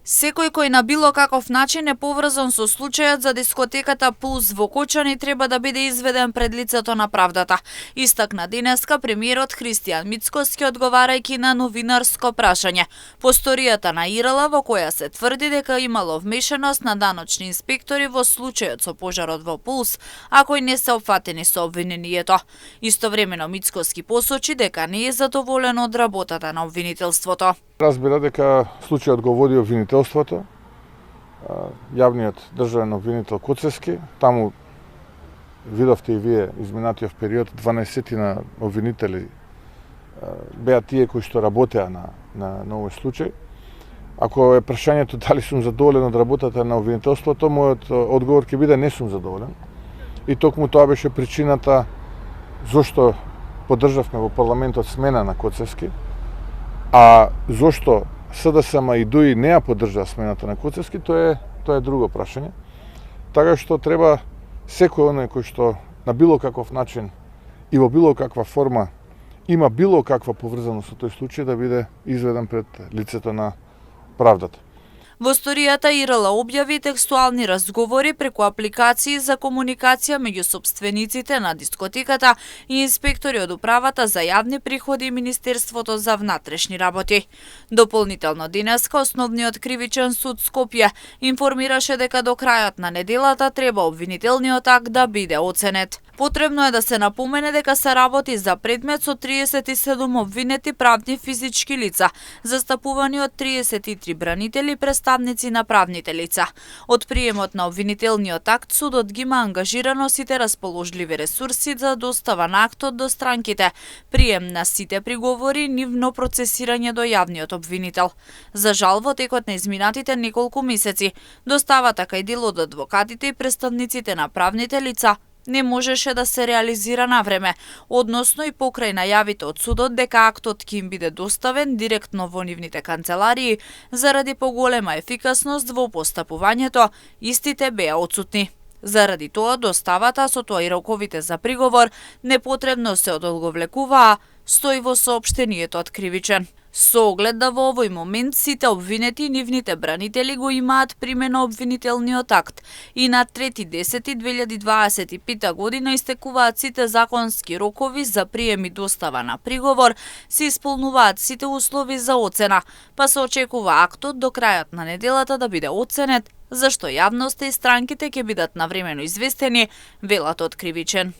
Секој кој на било каков начин е поврзан со случајот за дискотеката Пулс во Кочани треба да биде изведен пред лицето на правдата. Истакна денеска премиерот Христијан Мицкоски одговарајќи на новинарско прашање по сторијата на ИРЛ во која се тврди дека имало вмешаност на даночни инспектори во случајот со пожарот во Пулс, а кои не се опфатени со обвинението. Истовремено Мицкоски посочи дека не е задоволен од работата на обвинителството. Разбира дека случајот го води обвинителството, јавниот државен обвинител Коцевски, таму видовте и вие изминатиот период 12 обвинители беа тие кои што работеа на овој случај. Ако е прашањето дали сум задоволен од работата на обвинителството, мојот одговор ќе биде не сум задоволен. И токму тоа беше причината зошто поддржавме во парламентот смена на Коцевски. А зошто СДСМ и ДУИ не ја поддржаа смената на Коцевски, тоа е друго прашање. Така што треба секој оној кој што на било каков начин и во било каква форма има било каква поврзаност со тој случај да биде изведен пред лицето на правдата. Во сторијата ИРЛ објави текстуални разговори преку апликации за комуникација меѓу сопствениците на дискотеката и инспектори од управата за јавни приходи и Министерството за внатрешни работи. Дополнително денеска Основниот кривичен суд Скопје информираше дека до крајот на неделата треба обвинителниот акт да биде оценет. Потребно е да се напомене дека се работи за предмет со 37 обвинети правни физички лица, застапувани од 33 бранители представници на правните лица. Од приемот на обвинителниот акт судот ги има ангажирано сите расположливи ресурси за достава на актот до странките, прием на сите приговори, нивно процесирање до јавниот обвинител. За жал, во текот на изминатите неколку месеци, доставата кај дел од адвокатите и представниците на правните лица не можеше да се реализира на време, односно и покрај најавите од судот дека актот ќе им биде доставен директно во нивните канцеларии заради поголема ефикасност во постапувањето, истите беа отсутни. Заради тоа доставата, со тоа и роковите за приговор, непотребно се одолговлекуваа, стои во соопштението од кривичен. Со оглед да во овој момент сите обвинети и нивните бранители го имаат примено обвинителниот акт и на 3.10.2025 година истекуваат сите законски рокови за прием и достава на приговор, се исполнуваат сите услови за оцена, па се очекува актот до крајот на неделата да биде оценет, зашто јавноста и странките ќе бидат навремено известени, велат од кривичен.